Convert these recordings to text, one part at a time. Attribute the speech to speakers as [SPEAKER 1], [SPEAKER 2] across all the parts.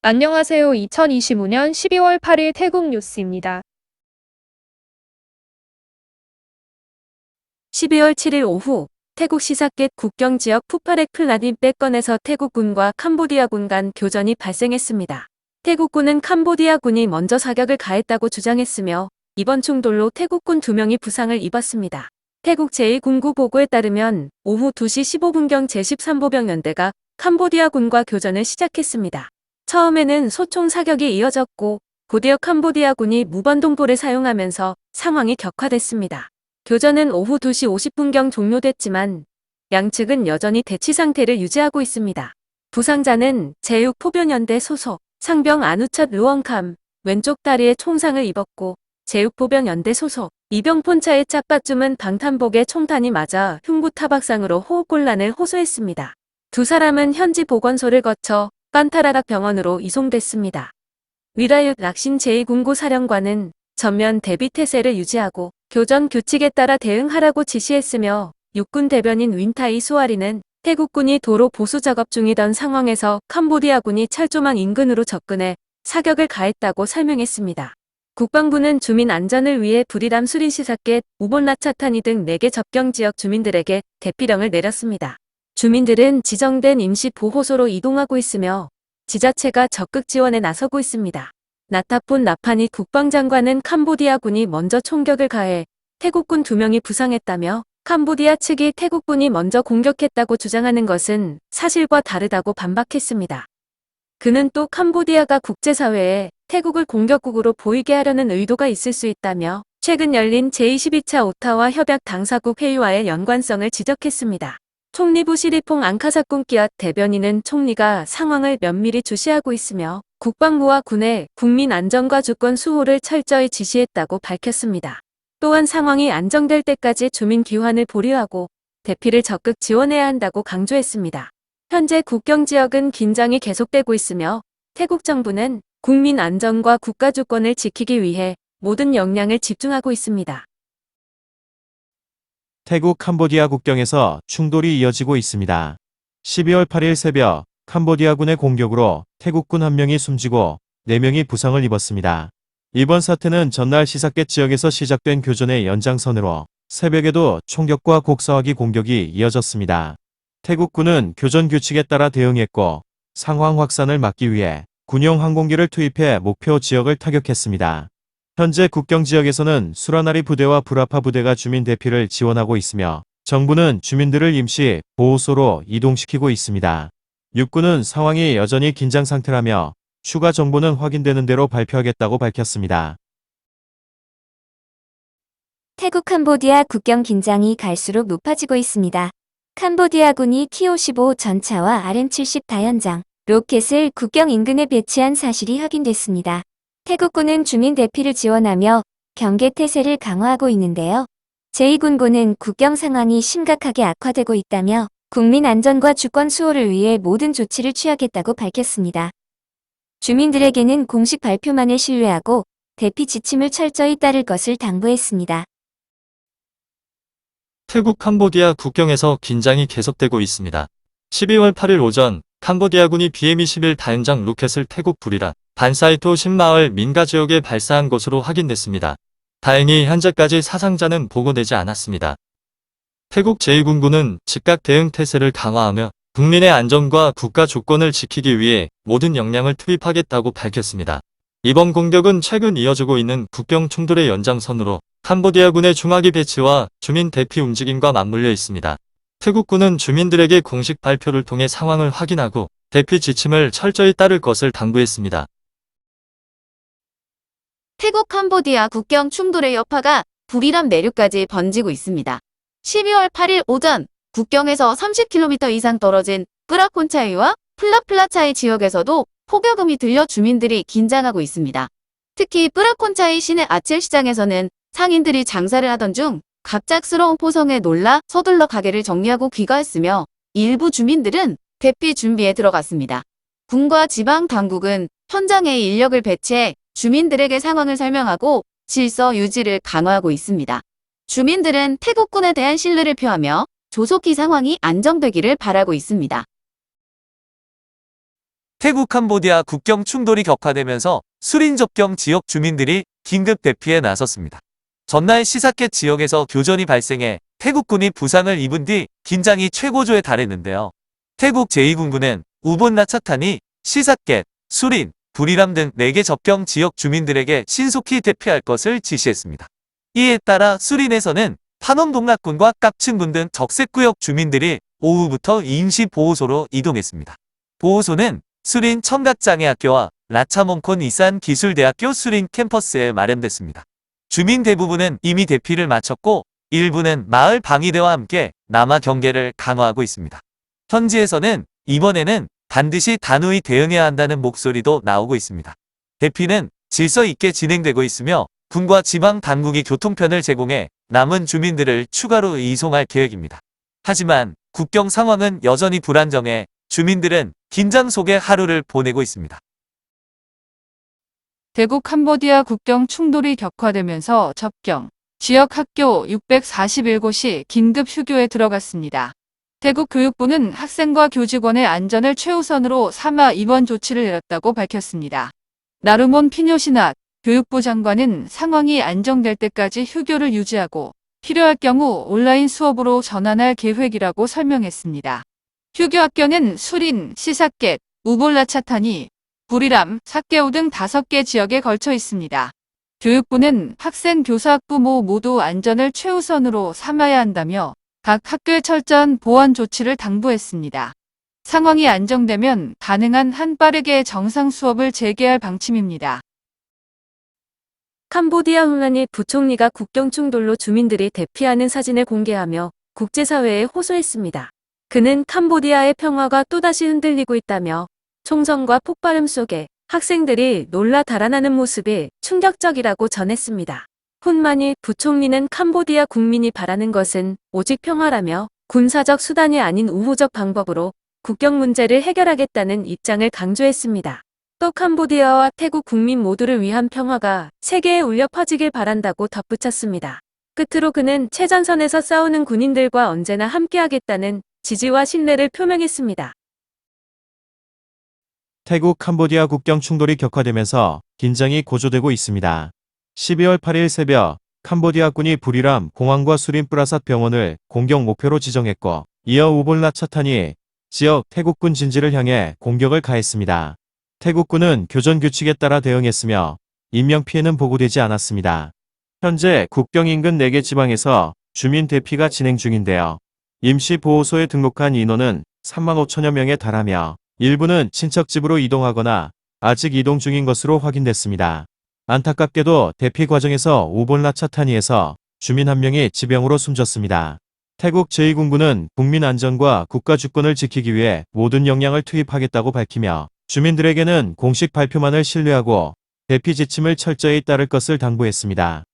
[SPEAKER 1] 안녕하세요. 2025년 12월 8일 태국 뉴스입니다.
[SPEAKER 2] 12월 7일 오후 태국 시사켓 국경지역 푸파렉 플라딘 빼건에서 태국군과 캄보디아군 간 교전이 발생했습니다. 태국군은 캄보디아군이 먼저 사격을 가했다고 주장했으며 이번 충돌로 태국군 2명이 부상을 입었습니다. 태국 제2군구 보고에 따르면 오후 2시 15분경 제13보병 연대가 캄보디아군과 교전을 시작했습니다. 처음에는 소총 사격이 이어졌고 곧이어 캄보디아군이 무번동포를 사용하면서 상황이 격화됐습니다. 교전은 오후 2시 50분경 종료됐지만 양측은 여전히 대치 상태를 유지하고 있습니다. 부상자는 제6포병연대 소속 상병 아누찻 루엉캄 왼쪽 다리에 총상을 입었고 제6포병연대 소속 이병폰차의 짝받줌은 방탄복에 총탄이 맞아 흉부 타박상으로 호흡곤란을 호소했습니다. 두 사람은 현지 보건소를 거쳐 깐타라락 병원으로 이송됐습니다. 위라윳 락신 제2군구 사령관은 전면 대비 태세를 유지하고 교전 규칙에 따라 대응하라고 지시했으며 육군 대변인 윈타이 수아리는 태국군이 도로 보수 작업 중이던 상황에서 캄보디아군이 철조망 인근으로 접근해 사격을 가했다고 설명했습니다. 국방부는 주민 안전을 위해 부리람 수리시사켓, 우본라차타니 등 4개 접경지역 주민들에게 대피령을 내렸습니다. 주민들은 지정된 임시 보호소로 이동하고 있으며 지자체가 적극 지원에 나서고 있습니다. 나타폰 나파니 국방장관은 캄보디아군이 먼저 총격을 가해 태국군 2명이 부상했다며 캄보디아 측이 태국군이 먼저 공격했다고 주장하는 것은 사실과 다르다고 반박했습니다. 그는 또 캄보디아가 국제사회에 태국을 공격국으로 보이게 하려는 의도가 있을 수 있다며 최근 열린 제22차 오타와 협약 당사국 회의와의 연관성을 지적했습니다. 총리부 시리퐁 앙카사꾼끼앗 대변인은 총리가 상황을 면밀히 주시하고 있으며 국방부와 군의 국민 안전과 주권 수호를 철저히 지시했다고 밝혔습니다. 또한 상황이 안정될 때까지 주민 귀환을 보류하고 대피를 적극 지원해야 한다고 강조했습니다. 현재 국경 지역은 긴장이 계속되고 있으며 태국 정부는 국민 안전과 국가 주권을 지키기 위해 모든 역량을 집중하고 있습니다.
[SPEAKER 3] 태국 캄보디아 국경에서 충돌이 이어지고 있습니다. 12월 8일 새벽 캄보디아군의 공격으로 태국군 1명이 숨지고 4명이 부상을 입었습니다. 이번 사태는 전날 시사켓 지역에서 시작된 교전의 연장선으로 새벽에도 총격과 곡사화기 공격이 이어졌습니다. 태국군은 교전 규칙에 따라 대응했고 상황 확산을 막기 위해 군용 항공기를 투입해 목표 지역을 타격했습니다. 현재 국경 지역에서는 수라나리 부대와 브라파 부대가 주민 대피를 지원하고 있으며 정부는 주민들을 임시 보호소로 이동시키고 있습니다. 육군은 상황이 여전히 긴장 상태라며 추가 정보는 확인되는 대로 발표하겠다고 밝혔습니다.
[SPEAKER 4] 태국 캄보디아 국경 긴장이 갈수록 높아지고 있습니다. 캄보디아군이 T-55 전차와 RM-70 다연장 로켓을 국경 인근에 배치한 사실이 확인됐습니다. 태국군은 주민 대피를 지원하며 경계 태세를 강화하고 있는데요. 제2군구는 국경 상황이 심각하게 악화되고 있다며 국민 안전과 주권 수호를 위해 모든 조치를 취하겠다고 밝혔습니다. 주민들에게는 공식 발표만을 신뢰하고 대피 지침을 철저히 따를 것을 당부했습니다.
[SPEAKER 5] 태국 캄보디아 국경에서 긴장이 계속되고 있습니다. 12월 8일 오전 캄보디아군이 BM-21 다연장 로켓을 태국 부리란 반사이토 신마을 민가 지역에 발사한 것으로 확인됐습니다. 다행히 현재까지 사상자는 보고되지 않았습니다. 태국 제2군구는 즉각 대응 태세를 강화하며 국민의 안전과 국가 주권을 지키기 위해 모든 역량을 투입하겠다고 밝혔습니다. 이번 공격은 최근 이어지고 있는 국경 충돌의 연장선으로 캄보디아군의 중화기 배치와 주민 대피 움직임과 맞물려 있습니다. 태국군은 주민들에게 공식 발표를 통해 상황을 확인하고 대피 지침을 철저히 따를 것을 당부했습니다.
[SPEAKER 6] 태국 캄보디아 국경 충돌의 여파가 부리람 내륙까지 번지고 있습니다. 12월 8일 오전 국경에서 30km 이상 떨어진 뿌라콘차이와 플라플라차이 지역에서도 폭격음이 들려 주민들이 긴장하고 있습니다. 특히 뿌라콘차이 시내 아첼 시장에서는 상인들이 장사를 하던 중 갑작스러운 포성에 놀라 서둘러 가게를 정리하고 귀가했으며 일부 주민들은 대피 준비에 들어갔습니다. 군과 지방 당국은 현장에 인력을 배치해 주민들에게 상황을 설명하고 질서 유지를 강화하고 있습니다. 주민들은 태국군에 대한 신뢰를 표하며 조속히 상황이 안정되기를 바라고 있습니다.
[SPEAKER 7] 태국 캄보디아 국경 충돌이 격화되면서 수린 접경 지역 주민들이 긴급 대피에 나섰습니다. 전날 시사켓 지역에서 교전이 발생해 태국군이 부상을 입은 뒤 긴장이 최고조에 달했는데요. 태국 제2군부는 우본 라차타니, 시사켓, 수린, 부리람 등 4개 접경 지역 주민들에게 신속히 대피할 것을 지시했습니다. 이에 따라 수린에서는 파놈 동락군과 깝층군 등 적색구역 주민들이 오후부터 임시보호소로 이동했습니다. 보호소는 수린 청각장애학교와 라차몽콘 이산 기술대학교 수린 캠퍼스에 마련됐습니다. 주민 대부분은 이미 대피를 마쳤고 일부는 마을 방위대와 함께 남하 경계를 강화하고 있습니다. 현지에서는 이번에는 반드시 단호히 대응해야 한다는 목소리도 나오고 있습니다. 대피는 질서 있게 진행되고 있으며 군과 지방 당국이 교통편을 제공해 남은 주민들을 추가로 이송할 계획입니다. 하지만 국경 상황은 여전히 불안정해 주민들은 긴장 속에 하루를 보내고 있습니다.
[SPEAKER 8] 대구 캄보디아 국경 충돌이 격화되면서 접경 지역 학교 641곳이 긴급 휴교에 들어갔습니다. 태국 교육부는 학생과 교직원의 안전을 최우선으로 삼아 이번 조치를 내렸다고 밝혔습니다. 나루몬 피뇨시낫 교육부 장관은 상황이 안정될 때까지 휴교를 유지하고 필요할 경우 온라인 수업으로 전환할 계획이라고 설명했습니다. 휴교 학교는 수린, 시사켓, 우볼라차타니, 부리람, 사케오 등 5개 지역에 걸쳐 있습니다. 교육부는 학생, 교사, 학부모 모두 안전을 최우선으로 삼아야 한다며 각 학교의 철저한 보안 조치를 당부했습니다. 상황이 안정되면 가능한 한 빠르게 정상 수업을 재개할 방침입니다.
[SPEAKER 2] 캄보디아 훈란이 부총리가 국경 충돌로 주민들이 대피하는 사진을 공개하며 국제사회에 호소했습니다. 그는 캄보디아의 평화가 또다시 흔들리고 있다며 총성과 폭발음 속에 학생들이 놀라 달아나는 모습이 충격적이라고 전했습니다. 훈만이 부총리는 캄보디아 국민이 바라는 것은 오직 평화라며 군사적 수단이 아닌 우호적 방법으로 국경 문제를 해결하겠다는 입장을 강조했습니다. 또 캄보디아와 태국 국민 모두를 위한 평화가 세계에 울려 퍼지길 바란다고 덧붙였습니다. 끝으로 그는 최전선에서 싸우는 군인들과 언제나 함께하겠다는 지지와 신뢰를 표명했습니다.
[SPEAKER 3] 태국 캄보디아 국경 충돌이 격화되면서 긴장이 고조되고 있습니다. 12월 8일 새벽 캄보디아군이 부리람 공항과 수린 프라삿 병원을 공격 목표로 지정했고 이어 우볼라 차탄이 지역 태국군 진지를 향해 공격을 가했습니다. 태국군은 교전 규칙에 따라 대응했으며 인명피해는 보고되지 않았습니다. 현재 국경 인근 4개 지방에서 주민 대피가 진행 중인데요. 임시보호소에 등록한 인원은 3만 5천여 명에 달하며 일부는 친척집으로 이동하거나 아직 이동 중인 것으로 확인됐습니다. 안타깝게도 대피 과정에서 우볼라 차타니에서 주민 한 명이 지병으로 숨졌습니다. 태국 제2군부는 국민 안전과 국가 주권을 지키기 위해 모든 역량을 투입하겠다고 밝히며 주민들에게는 공식 발표만을 신뢰하고 대피 지침을 철저히 따를 것을 당부했습니다.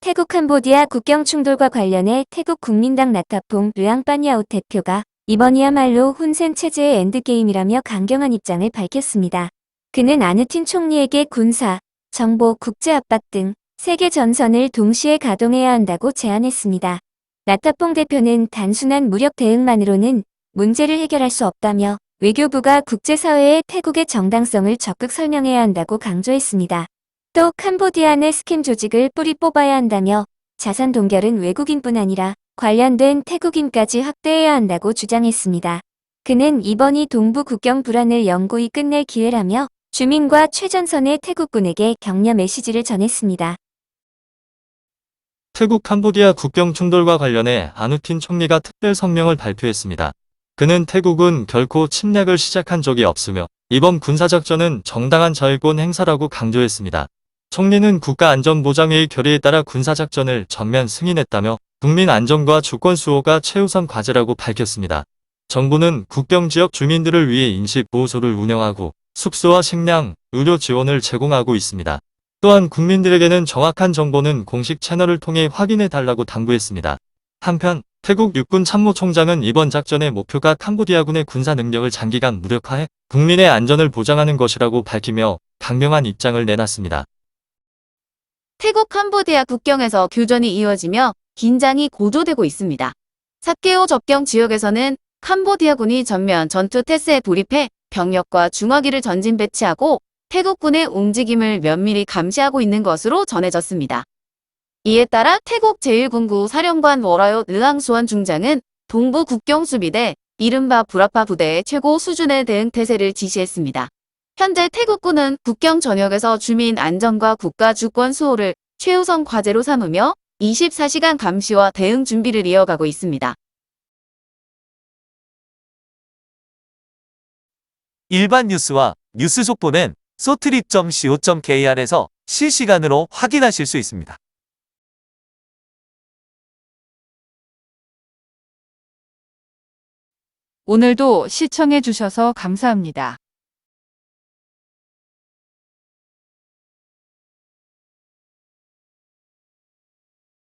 [SPEAKER 4] 태국 캄보디아 국경 충돌과 관련해 태국 국민당 나타퐁 르앙빠니아웃 대표가 이번이야말로 훈센 체제의 엔드게임이라며 강경한 입장을 밝혔습니다. 그는 아누틴 총리에게 군사, 정보, 국제 압박 등 세계 전선을 동시에 가동해야 한다고 제안했습니다. 나타퐁 대표는 단순한 무력 대응만으로는 문제를 해결할 수 없다며 외교부가 국제사회에 태국의 정당성을 적극 설명해야 한다고 강조했습니다. 또 캄보디아 내 스캠 조직을 뿌리 뽑아야 한다며 자산 동결은 외국인뿐 아니라 관련된 태국인까지 확대해야 한다고 주장했습니다. 그는 이번이 동부 국경 불안을 영구히 끝낼 기회라며 주민과 최전선의 태국군에게 격려 메시지를 전했습니다.
[SPEAKER 5] 태국 캄보디아 국경 충돌과 관련해 아누틴 총리가 특별 성명을 발표했습니다. 그는 태국은 결코 침략을 시작한 적이 없으며 이번 군사작전은 정당한 자율권 행사라고 강조했습니다. 총리는 국가안전보장회의 결의에 따라 군사작전을 전면 승인했다며 국민 안전과 주권 수호가 최우선 과제라고 밝혔습니다. 정부는 국경지역 주민들을 위해 임시보호소를 운영하고 숙소와 식량, 의료 지원을 제공하고 있습니다. 또한 국민들에게는 정확한 정보는 공식 채널을 통해 확인해달라고 당부했습니다. 한편 태국 육군 참모총장은 이번 작전의 목표가 캄보디아군의 군사 능력을 장기간 무력화해 국민의 안전을 보장하는 것이라고 밝히며 강경한 입장을 내놨습니다.
[SPEAKER 6] 태국 캄보디아 국경에서 교전이 이어지며 긴장이 고조되고 있습니다. 사케오 접경 지역에서는 캄보디아군이 전면 전투 태세에 돌입해 병력과 중화기를 전진 배치하고 태국군의 움직임을 면밀히 감시하고 있는 것으로 전해졌습니다. 이에 따라 태국 제1군구 사령관 워라요 르앙수원 중장은 동부 국경수비대 이른바 브라파 부대의 최고 수준의 대응 태세를 지시했습니다. 현재 태국군은 국경 전역에서 주민 안전과 국가 주권 수호를 최우선 과제로 삼으며 24시간 감시와 대응 준비를 이어가고 있습니다.
[SPEAKER 7] 일반 뉴스와 뉴스 속보는 sotrip.co.kr에서 실시간으로 확인하실 수 있습니다.
[SPEAKER 8] 오늘도 시청해 주셔서 감사합니다.